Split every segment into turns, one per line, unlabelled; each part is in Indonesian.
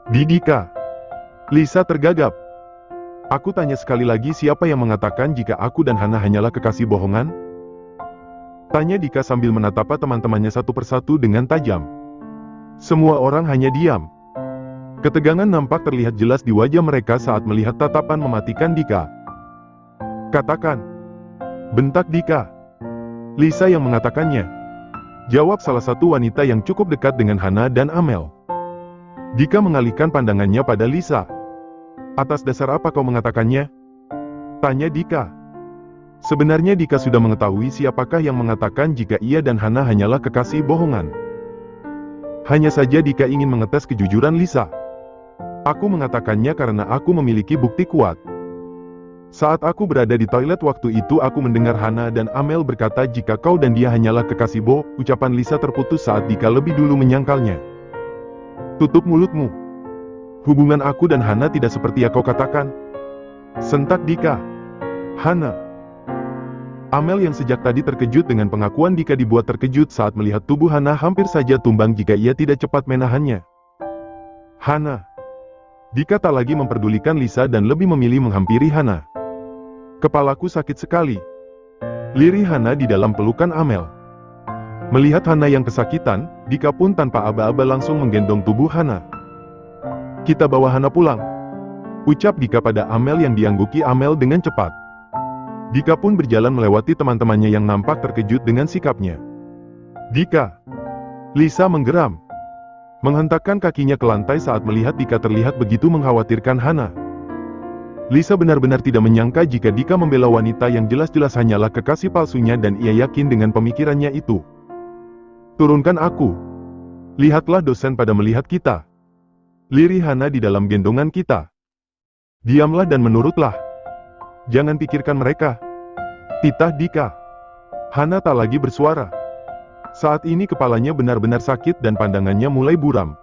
Dika. Lisa tergagap. Aku tanya sekali lagi, siapa yang mengatakan jika aku dan Hana hanyalah kekasih bohongan? Tanya Dika sambil menatap teman-temannya satu persatu dengan tajam. Semua orang hanya diam. Ketegangan nampak terlihat jelas di wajah mereka saat melihat tatapan mematikan Dika. Katakan. Bentak Dika. Lisa yang mengatakannya. Jawab salah satu wanita yang cukup dekat dengan Hana dan Amel. Dika mengalihkan pandangannya pada Lisa. Atas dasar apa kau mengatakannya? Tanya Dika. Sebenarnya Dika sudah mengetahui siapakah yang mengatakan jika ia dan Hana hanyalah kekasih bohongan. Hanya saja Dika ingin mengetes kejujuran Lisa. Aku mengatakannya karena aku memiliki bukti kuat. Saat aku berada di toilet waktu itu aku mendengar Hana dan Amel berkata jika kau dan dia hanyalah kekasih ucapan Lisa terputus saat Dika lebih dulu menyangkalnya. Tutup mulutmu. Hubungan aku dan Hana tidak seperti yang kau katakan. Sentak Dika. Hana. Amel yang sejak tadi terkejut dengan pengakuan Dika dibuat terkejut saat melihat tubuh Hana hampir saja tumbang jika ia tidak cepat menahannya. Hana. Dika tak lagi memperdulikan Lisa dan lebih memilih menghampiri Hana. Kepalaku sakit sekali. Lirih Hana di dalam pelukan Amel. Melihat Hana yang kesakitan, Dika pun tanpa aba-aba langsung menggendong tubuh Hana. Kita bawa Hana pulang. Ucap Dika pada Amel yang diangguki Amel dengan cepat. Dika pun berjalan melewati teman-temannya yang nampak terkejut dengan sikapnya. Dika. Lisa menggeram. Menghentakkan kakinya ke lantai saat melihat Dika terlihat begitu mengkhawatirkan Hana. Lisa benar-benar tidak menyangka jika Dika membela wanita yang jelas-jelas hanyalah kekasih palsunya dan ia yakin dengan pemikirannya itu. Turunkan aku. Lihatlah dosen pada melihat kita. Lirih Hana di dalam gendongan kita. Diamlah dan menurutlah. Jangan pikirkan mereka. Titah Dika. Hana tak lagi bersuara. Saat ini kepalanya benar-benar sakit dan pandangannya mulai buram.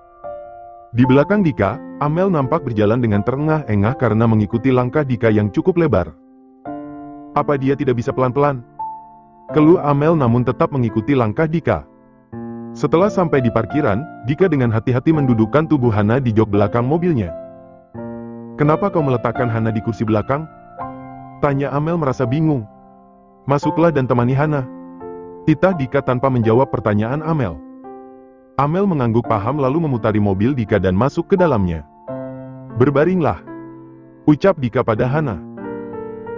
Di belakang Dika, Amel nampak berjalan dengan terengah-engah karena mengikuti langkah Dika yang cukup lebar. Apa dia tidak bisa pelan-pelan? Keluh Amel namun tetap mengikuti langkah Dika. Setelah sampai di parkiran, Dika dengan hati-hati mendudukkan tubuh Hana di jok belakang mobilnya. Kenapa kau meletakkan Hana di kursi belakang? Tanya Amel merasa bingung. Masuklah dan temani Hana. Titah Dika tanpa menjawab pertanyaan Amel. Amel mengangguk paham lalu memutari mobil Dika dan masuk ke dalamnya. Berbaringlah. Ucap Dika pada Hana.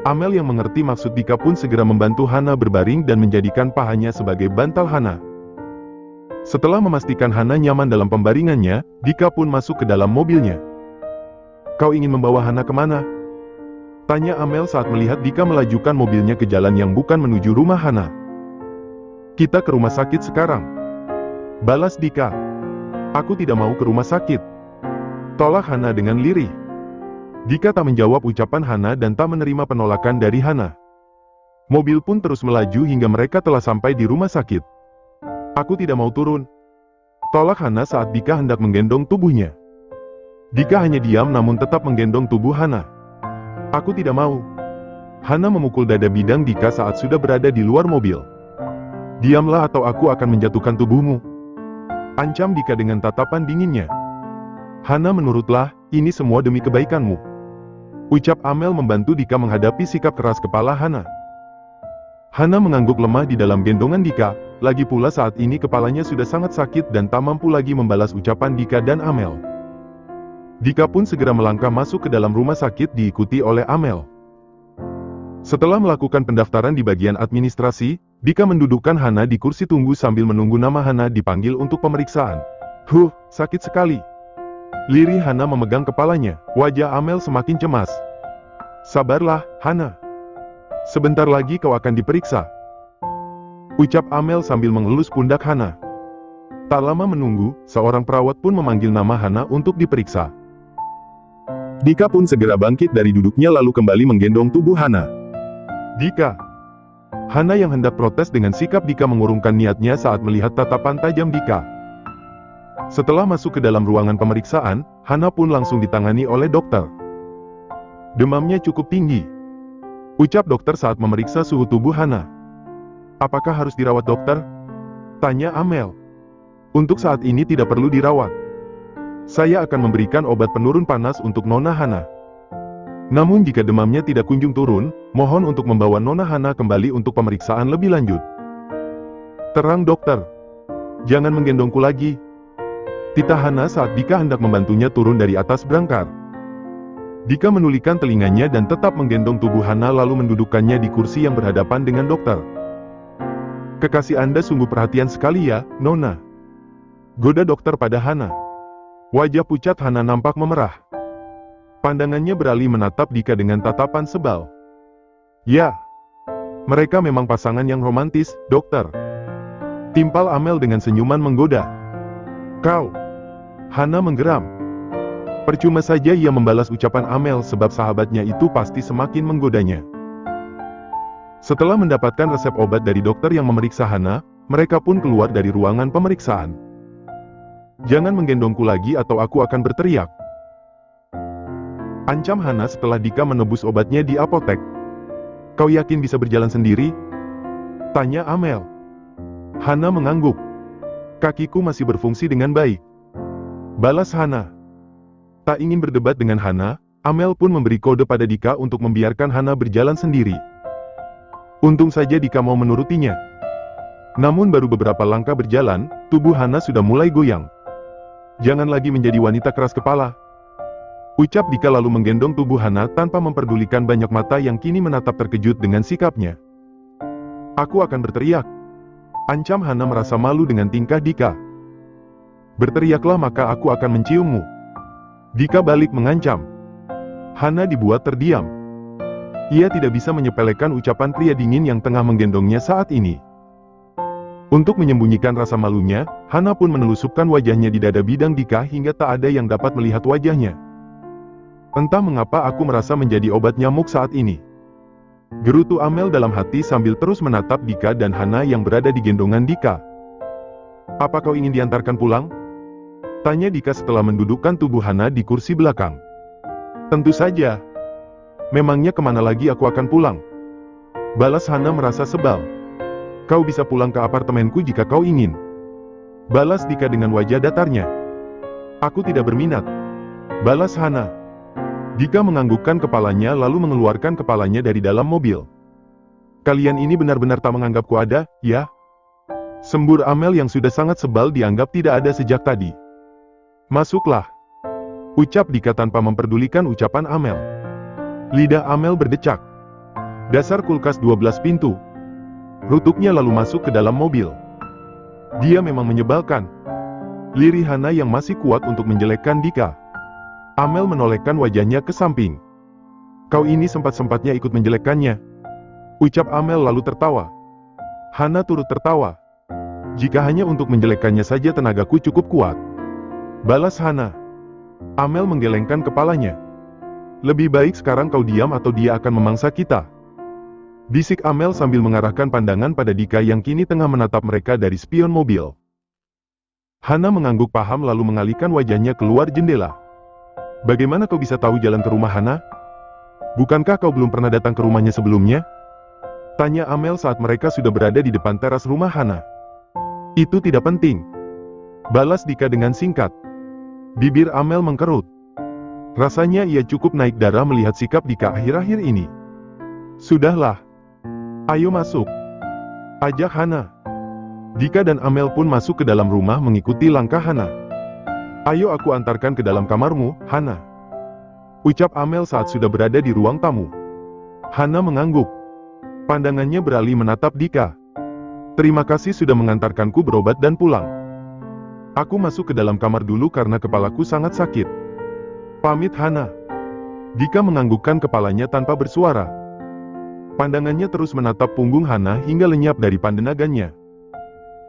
Amel yang mengerti maksud Dika pun segera membantu Hana berbaring dan menjadikan pahanya sebagai bantal Hana. Setelah memastikan Hana nyaman dalam pembaringannya, Dika pun masuk ke dalam mobilnya. Kau ingin membawa Hana kemana? Tanya Amel saat melihat Dika melajukan mobilnya ke jalan yang bukan menuju rumah Hana. Kita ke rumah sakit sekarang. Balas Dika. Aku tidak mau ke rumah sakit. Tolak Hana dengan lirih. Dika tak menjawab ucapan Hana dan tak menerima penolakan dari Hana. Mobil pun terus melaju hingga mereka telah sampai di rumah sakit. Aku tidak mau turun. Tolak Hana saat Dika hendak menggendong tubuhnya. Dika hanya diam namun tetap menggendong tubuh Hana. Aku tidak mau. Hana memukul dada bidang Dika saat sudah berada di luar mobil. Diamlah atau aku akan menjatuhkan tubuhmu. Ancam Dika dengan tatapan dinginnya. Hana menurutlah, ini semua demi kebaikanmu. Ucap Amel membantu Dika menghadapi sikap keras kepala Hana. Hana mengangguk lemah di dalam gendongan Dika, lagi pula saat ini kepalanya sudah sangat sakit dan tak mampu lagi membalas ucapan Dika dan Amel. Dika pun segera melangkah masuk ke dalam rumah sakit diikuti oleh Amel. Setelah melakukan pendaftaran di bagian administrasi, Dika mendudukkan Hana di kursi tunggu sambil menunggu nama Hana dipanggil untuk pemeriksaan. Sakit sekali. Lirih Hana memegang kepalanya, wajah Amel semakin cemas. Sabarlah, Hana. Sebentar lagi kau akan diperiksa. Ucap Amel sambil mengelus pundak Hana. Tak lama menunggu, seorang perawat pun memanggil nama Hana untuk diperiksa. Dika pun segera bangkit dari duduknya lalu kembali menggendong tubuh Hana. Dika. Hana yang hendak protes dengan sikap Dika mengurungkan niatnya saat melihat tatapan tajam Dika. Setelah masuk ke dalam ruangan pemeriksaan, Hana pun langsung ditangani oleh dokter. Demamnya cukup tinggi. Ucap dokter saat memeriksa suhu tubuh Hana. Apakah harus dirawat dokter? Tanya Amel. Untuk saat ini tidak perlu dirawat. Saya akan memberikan obat penurun panas untuk Nona Hana. Namun jika demamnya tidak kunjung turun, mohon untuk membawa Nona Hana kembali untuk pemeriksaan lebih lanjut. Terang dokter. Jangan menggendongku lagi. Tita Hana saat Dika hendak membantunya turun dari atas berangkar. Dika menulikan telinganya dan tetap menggendong tubuh Hana lalu mendudukkannya di kursi yang berhadapan dengan dokter. Kekasih Anda sungguh perhatian sekali ya, Nona. Goda dokter pada Hana. Wajah pucat Hana nampak memerah. Pandangannya beralih menatap Dika dengan tatapan sebal. Ya, mereka memang pasangan yang romantis, dokter. Timpal Amel dengan senyuman menggoda. Kau. Hana menggeram. Percuma saja ia membalas ucapan Amel sebab sahabatnya itu pasti semakin menggodanya. Setelah mendapatkan resep obat dari dokter yang memeriksa Hana, mereka pun keluar dari ruangan pemeriksaan. Jangan menggendongku lagi atau aku akan berteriak. Ancam Hana setelah Dika menebus obatnya di apotek. Kau yakin bisa berjalan sendiri? Tanya Amel. Hana mengangguk. Kakiku masih berfungsi dengan baik. Balas Hana. Tak ingin berdebat dengan Hana, Amel pun memberi kode pada Dika untuk membiarkan Hana berjalan sendiri. Untung saja Dika mau menurutinya. Namun baru beberapa langkah berjalan, tubuh Hana sudah mulai goyang. Jangan lagi menjadi wanita keras kepala. Ucap Dika lalu menggendong tubuh Hana tanpa memperdulikan banyak mata yang kini menatap terkejut dengan sikapnya. Aku akan berteriak. Ancam Hana merasa malu dengan tingkah Dika. Berteriaklah maka aku akan menciummu. Dika balik mengancam. Hana dibuat terdiam. Ia tidak bisa menyepelekan ucapan pria dingin yang tengah menggendongnya saat ini. Untuk menyembunyikan rasa malunya, Hana pun menelusupkan wajahnya di dada bidang Dika hingga tak ada yang dapat melihat wajahnya. Entah mengapa aku merasa menjadi obat nyamuk saat ini. Gerutu Amel dalam hati sambil terus menatap Dika dan Hana yang berada di gendongan Dika. Apa kau ingin diantarkan pulang? Tanya Dika setelah mendudukkan tubuh Hana di kursi belakang. Tentu saja. Memangnya kemana lagi aku akan pulang? Balas Hana merasa sebal. Kau bisa pulang ke apartemenku jika kau ingin. Balas Dika dengan wajah datarnya. Aku tidak berminat. Balas Hana. Dika menganggukkan kepalanya lalu mengeluarkan kepalanya dari dalam mobil. Kalian ini benar-benar tak menganggapku ada, ya? Sembur Amel yang sudah sangat sebal dianggap tidak ada sejak tadi. Masuklah. Ucap Dika tanpa memperdulikan ucapan Amel. Lidah Amel berdecak. Dasar kulkas 12 pintu. Rutuknya lalu masuk ke dalam mobil. Dia memang menyebalkan. Lirih Hana yang masih kuat untuk menjelekkan Dika. Amel menolehkan wajahnya ke samping. Kau ini sempat-sempatnya ikut menjelekkannya. Ucap Amel lalu tertawa. Hana turut tertawa. Jika hanya untuk menjelekkannya saja tenagaku cukup kuat. Balas Hana. Amel menggelengkan kepalanya. Lebih baik sekarang kau diam atau dia akan memangsa kita. Bisik Amel sambil mengarahkan pandangan pada Dika yang kini tengah menatap mereka dari spion mobil. Hana mengangguk paham lalu mengalihkan wajahnya keluar jendela. Bagaimana kau bisa tahu jalan ke rumah Hana? Bukankah kau belum pernah datang ke rumahnya sebelumnya? Tanya Amel saat mereka sudah berada di depan teras rumah Hana. Itu tidak penting. Balas Dika dengan singkat. Bibir Amel mengkerut. Rasanya ia cukup naik darah melihat sikap Dika akhir-akhir ini. Sudahlah. Ayo masuk. Ajak Hana. Dika dan Amel pun masuk ke dalam rumah mengikuti langkah Hana. Ayo aku antarkan ke dalam kamarmu, Hana. Ucap Amel saat sudah berada di ruang tamu. Hana mengangguk. Pandangannya beralih menatap Dika. Terima kasih sudah mengantarkanku berobat dan pulang. Aku masuk ke dalam kamar dulu karena kepalaku sangat sakit. Pamit Hana. Dika menganggukkan kepalanya tanpa bersuara. Pandangannya terus menatap punggung Hana hingga lenyap dari pandangannya.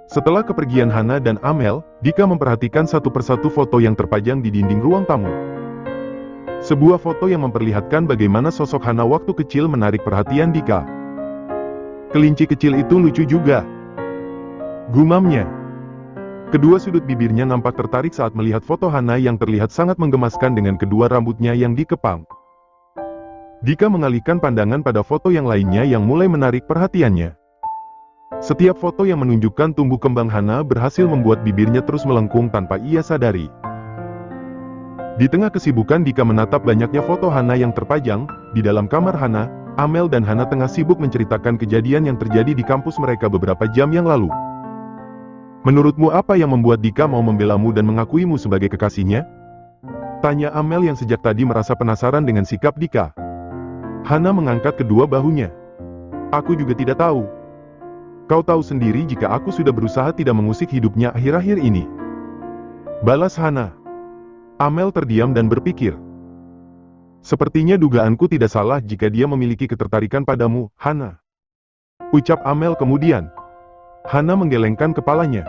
Setelah kepergian Hana dan Amel, Dika memperhatikan satu persatu foto yang terpajang di dinding ruang tamu. Sebuah foto yang memperlihatkan bagaimana sosok Hana waktu kecil menarik perhatian Dika. Kelinci kecil itu lucu juga. Gumamnya. Kedua sudut bibirnya nampak tertarik saat melihat foto Hana yang terlihat sangat menggemaskan dengan kedua rambutnya yang dikepang. Dika mengalihkan pandangan pada foto yang lainnya yang mulai menarik perhatiannya. Setiap foto yang menunjukkan tumbuh kembang Hana berhasil membuat bibirnya terus melengkung tanpa ia sadari. Di tengah kesibukan Dika menatap banyaknya foto Hana yang terpajang, di dalam kamar Hana, Amel dan Hana tengah sibuk menceritakan kejadian yang terjadi di kampus mereka beberapa jam yang lalu. Menurutmu apa yang membuat Dika mau membelamu dan mengakuimu sebagai kekasihnya? Tanya Amel yang sejak tadi merasa penasaran dengan sikap Dika. Hana mengangkat kedua bahunya. Aku juga tidak tahu. Kau tahu sendiri jika aku sudah berusaha tidak mengusik hidupnya akhir-akhir ini. Balas Hana. Amel terdiam dan berpikir. Sepertinya dugaanku tidak salah jika dia memiliki ketertarikan padamu, Hana. Ucap Amel kemudian. Hana menggelengkan kepalanya.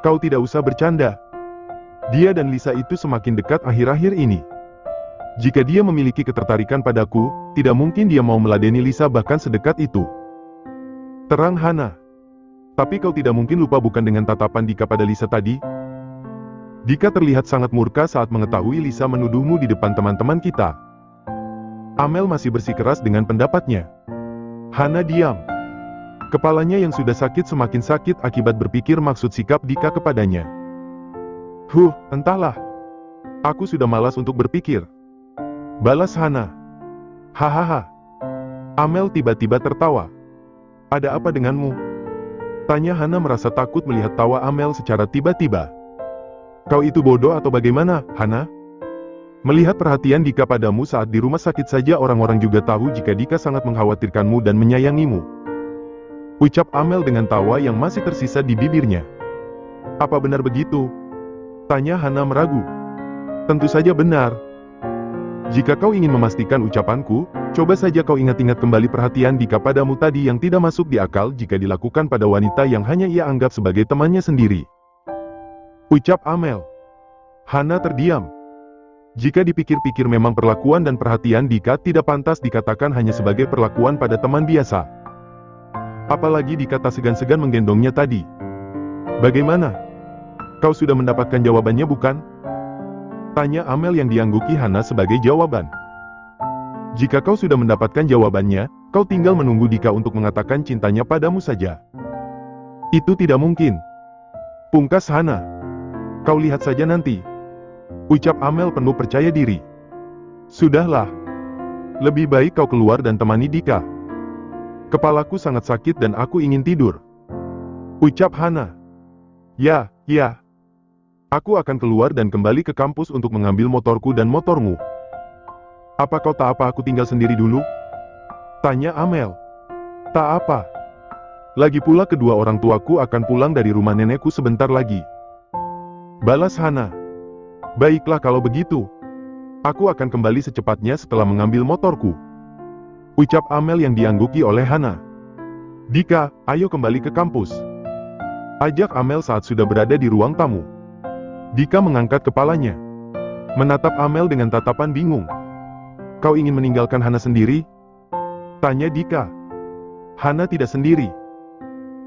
Kau tidak usah bercanda. Dia dan Lisa itu semakin dekat akhir-akhir ini. Jika dia memiliki ketertarikan padaku, tidak mungkin dia mau meladeni Lisa bahkan sedekat itu. Terang Hana. Tapi kau tidak mungkin lupa bukan dengan tatapan Dika pada Lisa tadi? Dika terlihat sangat murka saat mengetahui Lisa menuduhmu di depan teman-teman kita. Amel masih bersikeras dengan pendapatnya. Hana diam. Kepalanya yang sudah sakit semakin sakit akibat berpikir maksud sikap Dika kepadanya. Entahlah. Aku sudah malas untuk berpikir. Balas Hana. Hahaha. Amel tiba-tiba tertawa. Ada apa denganmu? Tanya Hana merasa takut melihat tawa Amel secara tiba-tiba. Kau itu bodoh atau bagaimana, Hana? Melihat perhatian Dika padamu saat di rumah sakit saja orang-orang juga tahu jika Dika sangat mengkhawatirkanmu dan menyayangimu. Ucap Amel dengan tawa yang masih tersisa di bibirnya. Apa benar begitu? Tanya Hana meragu. Tentu saja benar. Jika kau ingin memastikan ucapanku, coba saja kau ingat-ingat kembali perhatian Dika padamu tadi yang tidak masuk di akal jika dilakukan pada wanita yang hanya ia anggap sebagai temannya sendiri. Ucap Amel. Hana terdiam. Jika dipikir-pikir memang perlakuan dan perhatian Dika tidak pantas dikatakan hanya sebagai perlakuan pada teman biasa. Apalagi Dika tak segan-segan menggendongnya tadi. Bagaimana? Kau sudah mendapatkan jawabannya bukan? Tanya Amel yang diangguki Hana sebagai jawaban. Jika kau sudah mendapatkan jawabannya, kau tinggal menunggu Dika untuk mengatakan cintanya padamu saja. Itu tidak mungkin. Pungkas Hana. Kau lihat saja nanti. Ucap Amel penuh percaya diri. Sudahlah. Lebih baik kau keluar dan temani Dika. Kepalaku sangat sakit dan aku ingin tidur. Ucap Hana. Ya. Aku akan keluar dan kembali ke kampus untuk mengambil motorku dan motormu. Apa kau tak apa aku tinggal sendiri dulu? Tanya Amel. Tak apa. Lagi pula kedua orang tuaku akan pulang dari rumah nenekku sebentar lagi. Balas Hana. Baiklah kalau begitu. Aku akan kembali secepatnya setelah mengambil motorku. Ucap Amel yang diangguki oleh Hana. Dika, ayo kembali ke kampus. Ajak Amel saat sudah berada di ruang tamu. Dika mengangkat kepalanya. Menatap Amel dengan tatapan bingung. Kau ingin meninggalkan Hana sendiri? Tanya Dika. Hana tidak sendiri.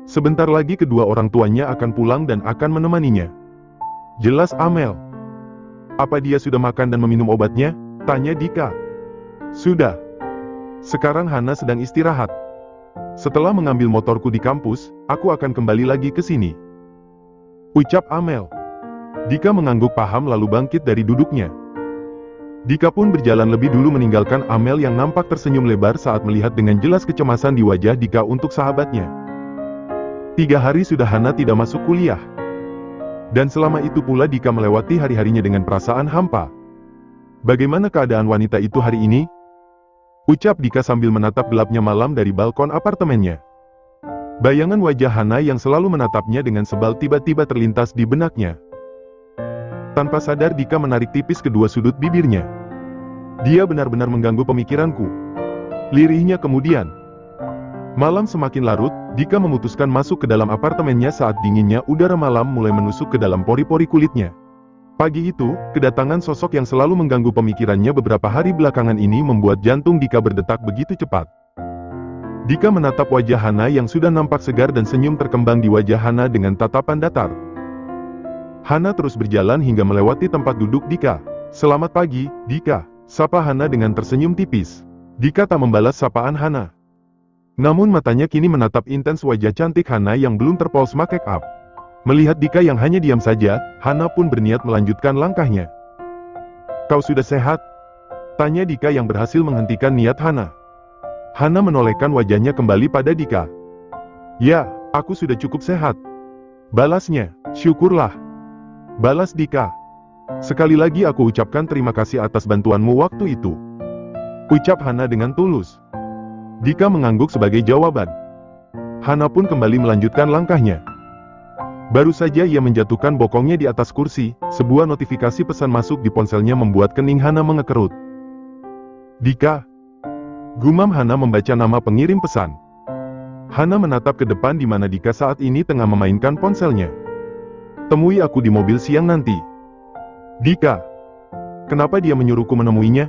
Sebentar lagi kedua orang tuanya akan pulang dan akan menemaninya. Jelas Amel. Apa dia sudah makan dan meminum obatnya? Tanya Dika. Sudah. Sekarang Hana sedang istirahat. Setelah mengambil motorku di kampus, aku akan kembali lagi ke sini. Ucap Amel. Dika mengangguk paham lalu bangkit dari duduknya. Dika pun berjalan lebih dulu meninggalkan Amel yang nampak tersenyum lebar saat melihat dengan jelas kecemasan di wajah Dika untuk sahabatnya. 3 hari sudah Hana tidak masuk kuliah. Dan selama itu pula Dika melewati hari-harinya dengan perasaan hampa. Bagaimana keadaan wanita itu hari ini? Ucap Dika sambil menatap gelapnya malam dari balkon apartemennya. Bayangan wajah Hana yang selalu menatapnya dengan sebal tiba-tiba terlintas di benaknya. Tanpa sadar Dika menarik tipis kedua sudut bibirnya. Dia benar-benar mengganggu pemikiranku. Lirihnya kemudian. Malam semakin larut, Dika memutuskan masuk ke dalam apartemennya saat dinginnya udara malam mulai menusuk ke dalam pori-pori kulitnya. Pagi itu, kedatangan sosok yang selalu mengganggu pemikirannya beberapa hari belakangan ini membuat jantung Dika berdetak begitu cepat. Dika menatap wajah Hana yang sudah nampak segar dan senyum terkembang di wajah Hana dengan tatapan datar. Hana terus berjalan hingga melewati tempat duduk Dika. Selamat pagi, Dika. Sapa Hana dengan tersenyum tipis. Dika tak membalas sapaan Hana. Namun matanya kini menatap intens wajah cantik Hana yang belum terpoles make up. Melihat Dika yang hanya diam saja, Hana pun berniat melanjutkan langkahnya. Kau sudah sehat? Tanya Dika yang berhasil menghentikan niat Hana. Hana menolehkan wajahnya kembali pada Dika. Ya, aku sudah cukup sehat. Balasnya, syukurlah. Balas Dika. Sekali lagi aku ucapkan terima kasih atas bantuanmu waktu itu. Ucap Hana dengan tulus. Dika mengangguk sebagai jawaban. Hana pun kembali melanjutkan langkahnya. Baru saja ia menjatuhkan bokongnya di atas kursi, sebuah notifikasi pesan masuk di ponselnya membuat kening Hana mengekerut. Dika. Gumam Hana membaca nama pengirim pesan. Hana menatap ke depan di mana Dika saat ini tengah memainkan ponselnya. Temui aku di mobil siang nanti. Dika. Kenapa dia menyuruhku menemuinya?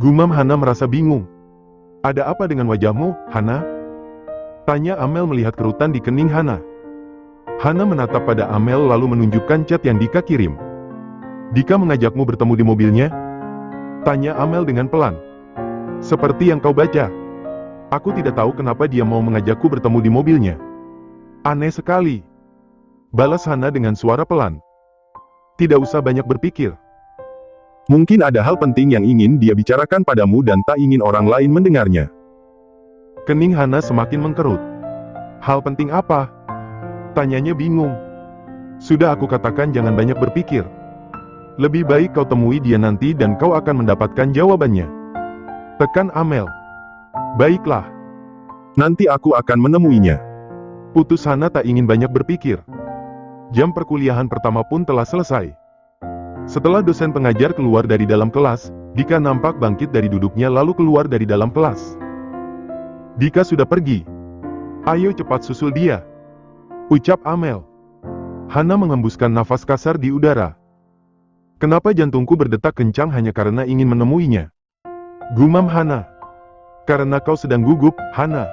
Gumam Hana merasa bingung. Ada apa dengan wajahmu, Hana? Tanya Amel melihat kerutan di kening Hana. Hana menatap pada Amel lalu menunjukkan chat yang Dika kirim. Dika mengajakmu bertemu di mobilnya? Tanya Amel dengan pelan. Seperti yang kau baca. Aku tidak tahu kenapa dia mau mengajakku bertemu di mobilnya. Aneh sekali. Balas Hana dengan suara pelan. Tidak usah banyak berpikir. Mungkin ada hal penting yang ingin dia bicarakan padamu dan tak ingin orang lain mendengarnya. Kening Hana semakin mengkerut. Hal penting apa? Tanyanya bingung. Sudah aku katakan jangan banyak berpikir. Lebih baik kau temui dia nanti dan kau akan mendapatkan jawabannya. Tekan Amel. Baiklah. Nanti aku akan menemuinya. Putus Hana tak ingin banyak berpikir. Jam perkuliahan pertama pun telah selesai. Setelah dosen pengajar keluar dari dalam kelas, Dika nampak bangkit dari duduknya lalu keluar dari dalam kelas. Dika sudah pergi. Ayo cepat susul dia. Ucap Amel. Hana menghembuskan nafas kasar di udara. Kenapa jantungku berdetak kencang hanya karena ingin menemuinya? Gumam Hana. Karena kau sedang gugup, Hana.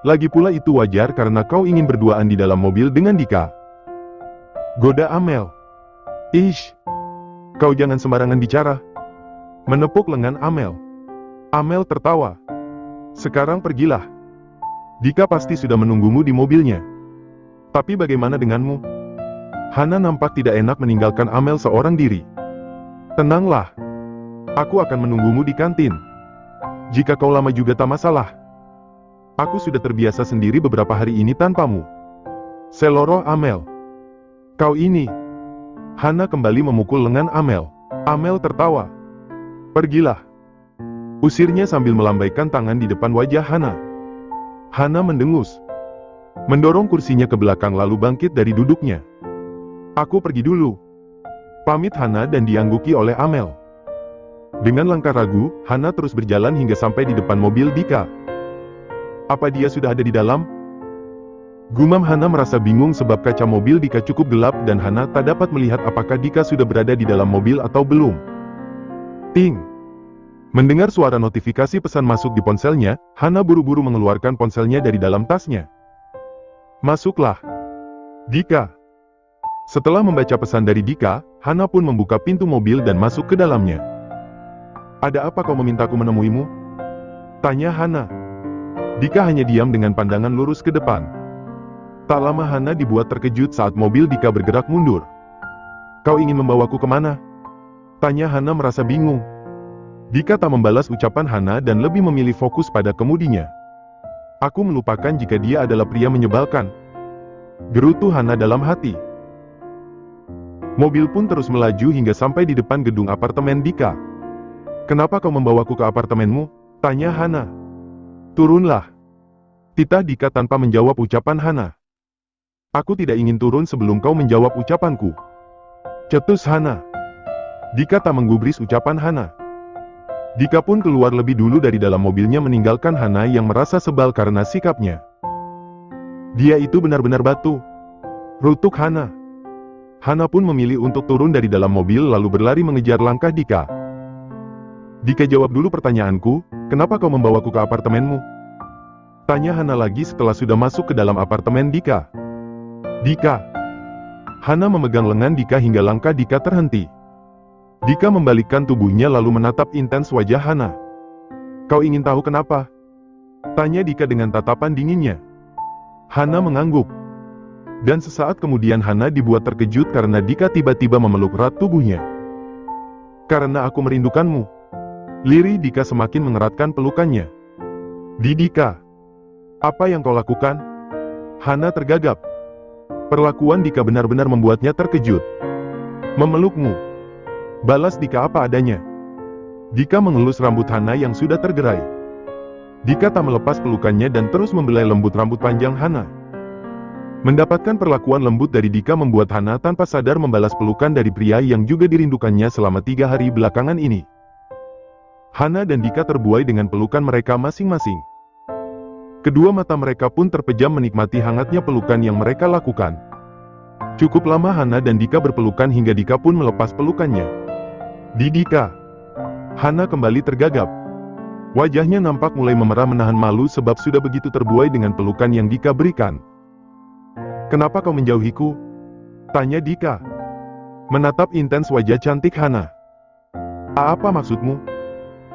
Lagi pula itu wajar karena kau ingin berduaan di dalam mobil dengan Dika. Goda Amel. Ish. Kau jangan sembarangan bicara. Menepuk lengan Amel. Amel tertawa. Sekarang pergilah. Dika pasti sudah menunggumu di mobilnya. Tapi bagaimana denganmu? Hana nampak tidak enak meninggalkan Amel seorang diri. Tenanglah. Aku akan menunggumu di kantin. Jika kau lama juga tak masalah. Aku sudah terbiasa sendiri beberapa hari ini tanpamu. Seloroh Amel. Kau ini. Hana kembali memukul lengan Amel. Amel tertawa. Pergilah. Usirnya sambil melambaikan tangan di depan wajah Hana. Hana mendengus. Mendorong kursinya ke belakang lalu bangkit dari duduknya. Aku pergi dulu. Pamit Hana dan diangguki oleh Amel. Dengan langkah ragu, Hana terus berjalan hingga sampai di depan mobil Dika. Apa dia sudah ada di dalam? Gumam Hana merasa bingung sebab kaca mobil Dika cukup gelap dan Hana tak dapat melihat apakah Dika sudah berada di dalam mobil atau belum. Ting! Mendengar suara notifikasi pesan masuk di ponselnya, Hana buru-buru mengeluarkan ponselnya dari dalam tasnya. Masuklah. Dika. Setelah membaca pesan dari Dika, Hana pun membuka pintu mobil dan masuk ke dalamnya. Ada apa kau memintaku menemuimu? Tanya Hana. Dika hanya diam dengan pandangan lurus ke depan. Tak lama Hana dibuat terkejut saat mobil Dika bergerak mundur. Kau ingin membawaku kemana? Tanya Hana merasa bingung. Dika tak membalas ucapan Hana dan lebih memilih fokus pada kemudinya. Aku melupakan jika dia adalah pria menyebalkan. Gerutu Hana dalam hati. Mobil pun terus melaju hingga sampai di depan gedung apartemen Dika. Kenapa kau membawaku ke apartemenmu? Tanya Hana. Turunlah. Titah Dika tanpa menjawab ucapan Hana. Aku tidak ingin turun sebelum kau menjawab ucapanku. Cetus Hana. Dika tak menggubris ucapan Hana. Dika pun keluar lebih dulu dari dalam mobilnya meninggalkan Hana yang merasa sebal karena sikapnya. Dia itu benar-benar batu. Rutuk Hana. Hana pun memilih untuk turun dari dalam mobil lalu berlari mengejar langkah Dika. Dika jawab dulu pertanyaanku, kenapa kau membawaku ke apartemenmu? Tanya Hana lagi setelah sudah masuk ke dalam apartemen Dika. Dika. Hana memegang lengan Dika hingga langkah Dika terhenti. Dika membalikkan tubuhnya lalu menatap intens wajah Hana. Kau ingin tahu kenapa? Tanya Dika dengan tatapan dinginnya. Hana mengangguk. Dan sesaat kemudian Hana dibuat terkejut karena Dika tiba-tiba memeluk erat tubuhnya. Karena aku merindukanmu. Lirih Dika semakin mengeratkan pelukannya. Dika, apa yang kau lakukan? Hana tergagap. Perlakuan Dika benar-benar membuatnya terkejut. Memelukmu. Balas Dika apa adanya. Dika mengelus rambut Hana yang sudah tergerai. Dika tak melepas pelukannya dan terus membelai lembut rambut panjang Hana. Mendapatkan perlakuan lembut dari Dika membuat Hana tanpa sadar membalas pelukan dari pria yang juga dirindukannya selama 3 hari belakangan ini. Hana dan Dika terbuai dengan pelukan mereka masing-masing. Kedua mata mereka pun terpejam menikmati hangatnya pelukan yang mereka lakukan. Cukup lama Hana dan Dika berpelukan hingga Dika pun melepas pelukannya. Dika. Hana kembali tergagap. Wajahnya nampak mulai memerah menahan malu sebab sudah begitu terbuai dengan pelukan yang Dika berikan. Kenapa kau menjauhiku? Tanya Dika. Menatap intens wajah cantik Hana. Apa maksudmu?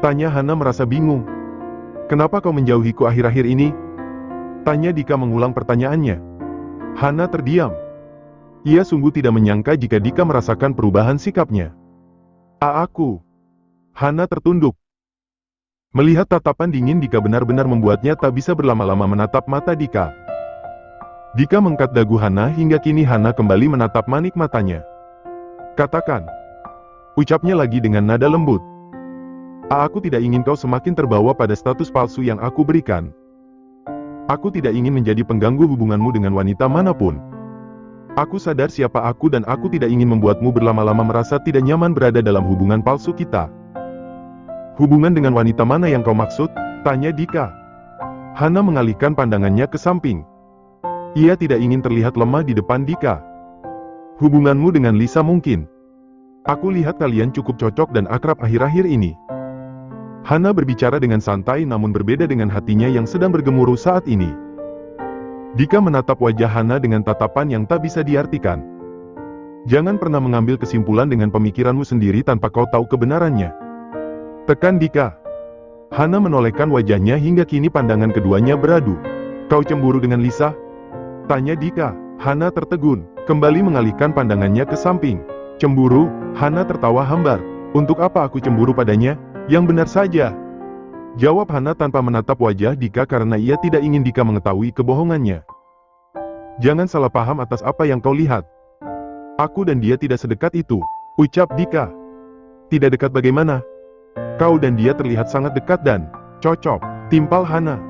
Tanya Hana merasa bingung. Kenapa kau menjauhiku akhir-akhir ini? Tanya Dika mengulang pertanyaannya. Hana terdiam. Ia sungguh tidak menyangka jika Dika merasakan perubahan sikapnya. Aku. Hana tertunduk. Melihat tatapan dingin Dika benar-benar membuatnya tak bisa berlama-lama menatap mata Dika. Dika mengangkat dagu Hana hingga kini Hana kembali menatap manik matanya. Katakan. Ucapnya lagi dengan nada lembut. Aku tidak ingin kau semakin terbawa pada status palsu yang aku berikan. Aku tidak ingin menjadi pengganggu hubunganmu dengan wanita manapun. Aku sadar siapa aku dan aku tidak ingin membuatmu berlama-lama merasa tidak nyaman berada dalam hubungan palsu kita. Hubungan dengan wanita mana yang kau maksud? Tanya Dika. Hana mengalihkan pandangannya ke samping. Ia tidak ingin terlihat lemah di depan Dika. Hubunganmu dengan Lisa mungkin. Aku lihat kalian cukup cocok dan akrab akhir-akhir ini. Hana berbicara dengan santai namun berbeda dengan hatinya yang sedang bergemuruh saat ini. Dika menatap wajah Hana dengan tatapan yang tak bisa diartikan. Jangan pernah mengambil kesimpulan dengan pemikiranmu sendiri tanpa kau tahu kebenarannya. Tekan Dika. Hana menolehkan wajahnya hingga kini pandangan keduanya beradu. Kau cemburu dengan Lisa? Tanya Dika. Hana tertegun, kembali mengalihkan pandangannya ke samping. Cemburu? Hana tertawa hambar. Untuk apa aku cemburu padanya? Yang benar saja. Jawab Hana tanpa menatap wajah Dika karena ia tidak ingin Dika mengetahui kebohongannya. Jangan salah paham atas apa yang kau lihat. Aku dan dia tidak sedekat itu, ucap Dika. Tidak dekat bagaimana? Kau dan dia terlihat sangat dekat dan cocok, timpal Hana.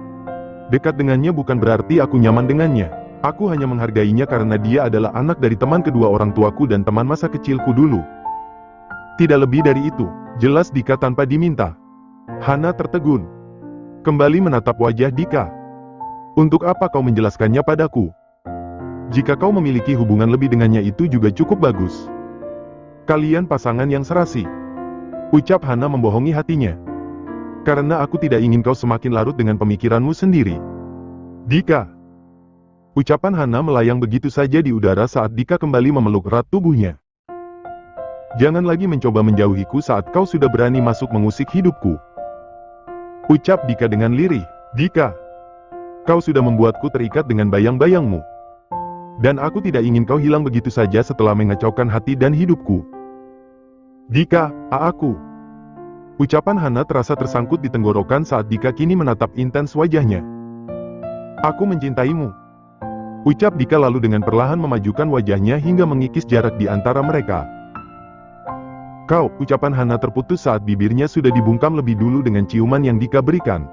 Dekat dengannya bukan berarti aku nyaman dengannya. Aku hanya menghargainya karena dia adalah anak dari teman kedua orang tuaku dan teman masa kecilku dulu. Tidak lebih dari itu, jelas Dika tanpa diminta. Hana tertegun. Kembali menatap wajah Dika. Untuk apa kau menjelaskannya padaku? Jika kau memiliki hubungan lebih dengannya itu juga cukup bagus. Kalian pasangan yang serasi. Ucap Hana membohongi hatinya. Karena aku tidak ingin kau semakin larut dengan pemikiranmu sendiri. Dika. Ucapan Hana melayang begitu saja di udara saat Dika kembali memeluk erat tubuhnya. Jangan lagi mencoba menjauhiku saat kau sudah berani masuk mengusik hidupku. Ucap Dika dengan lirih. Dika, kau sudah membuatku terikat dengan bayang-bayangmu. Dan aku tidak ingin kau hilang begitu saja setelah mengacaukan hati dan hidupku. Dika, aku. Ucapan Hana terasa tersangkut di tenggorokan saat Dika kini menatap intens wajahnya. Aku mencintaimu. Ucap Dika lalu dengan perlahan memajukan wajahnya hingga mengikis jarak di antara mereka. Kau, ucapan Hana terputus saat bibirnya sudah dibungkam lebih dulu dengan ciuman yang Dika berikan.